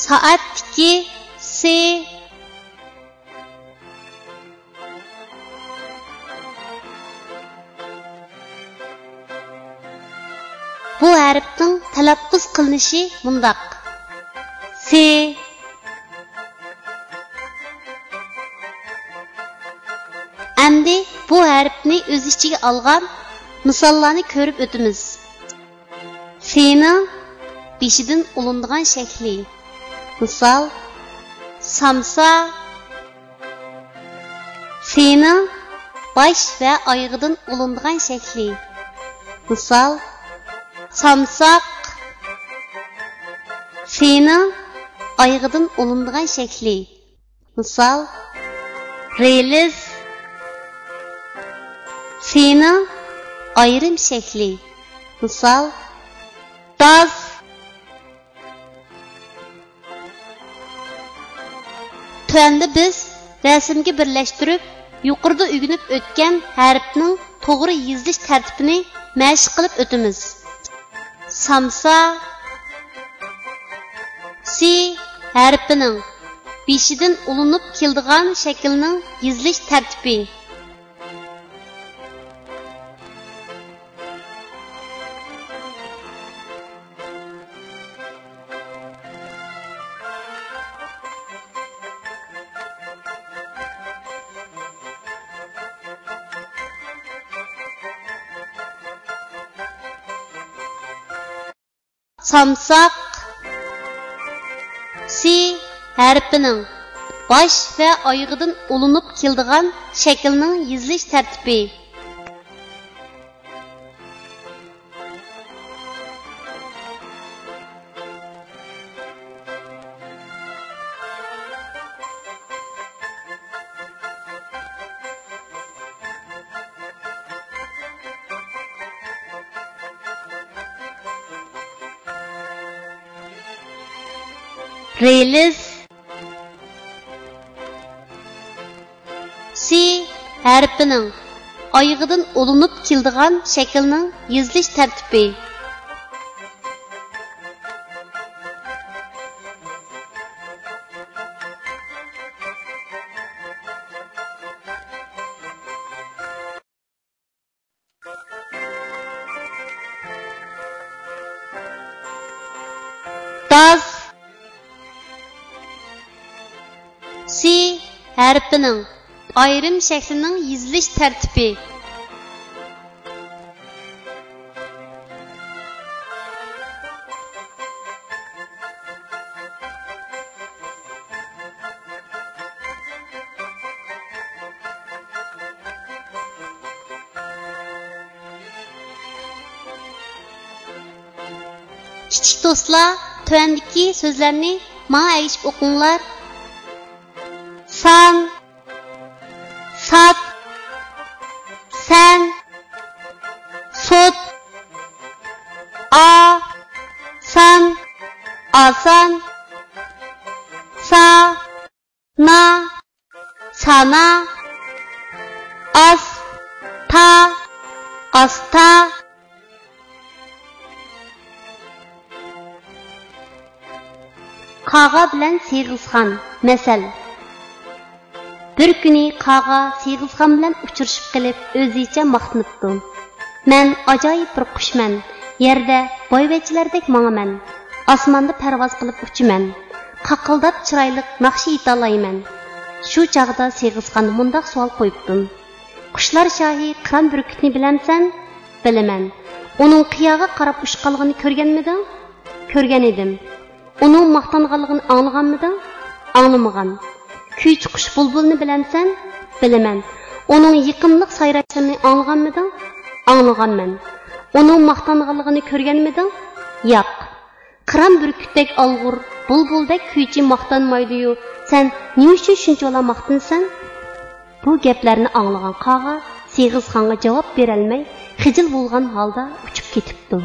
soatdagi S. Bu harfning talaffuz qilinishi mundaq. S. Endi bu harfni o'z ichiga olgan misollarni ko'rib o'tamiz. S'ning beshidan ulinadigan shakli. Misol: samsa. S'ning bosh va oyog'idan ulinadigan shakli. Misol: samsaq. S'ning oyog'idan ulinadigan shakli. Misol: reliz. S'ning ayrim shakli. Misol: daz. Tuanda biz rasmga birlashtirib, yuqorida o'rganib o'tgan harfning to'g'ri yozilish tartibini mashq qilib o'tamiz. Samsa. Si harfining beshidan ulinib keladigan shaklning yozilish tartibi. Samsaq. Si harfining bosh va oyog'idan ulinib keladigan shaklning yozilish tartibi. Reliz. Si harfining oyog'idan ulinib keladigan shaklning yozilish tartibi. Daz. Si harfining ayrim shaklining yozilish tartibi. Kichik do'stlar, tuandagi so'zlarni menga aytib o'qinglar. San, sat, sen, sot, a, san, asan, sa, na, sana, as, ta, asta. Qağa bilan Siyg'izxon. Masal: bir kuni Qağa Siyg'izxon bilan uchrashib qilib, o'zicha maqtanibdi. Men ajoyib bir qushman. Yerda boyvachchilardek mangaman. Osmonda parvoz qilib uchaman. Qaqildab chiroyli naqshi aytalayman. Shu chaqda Siyg'izxon mundaq savol qo'yibdi. Qushlar shohi qiron burkutni bilamsan? Bilaman. Uning qiyoga qarab uchqanligini ko'rganmiding? Ko'rgan edim. Uning maqtanganligini anglaganmiding? Anglamagan. Kuychi qush bulbulni bilamsan? Bilaman. Uning yiqimliq sayrashini anglaganmiding? Anglaganman. Uning maqtanganligini ko'rganmiding? Yo'q. Qiron burkutdek olg'ur, bulbuldek kuychi maqtanmaydi-yu, sen nima uchun shunchalar maqtansan? Bu gaplarni anglagan Qağa Siyg'izxonga javob bera olmay, xijil bo'lgan holda uchib ketibdi.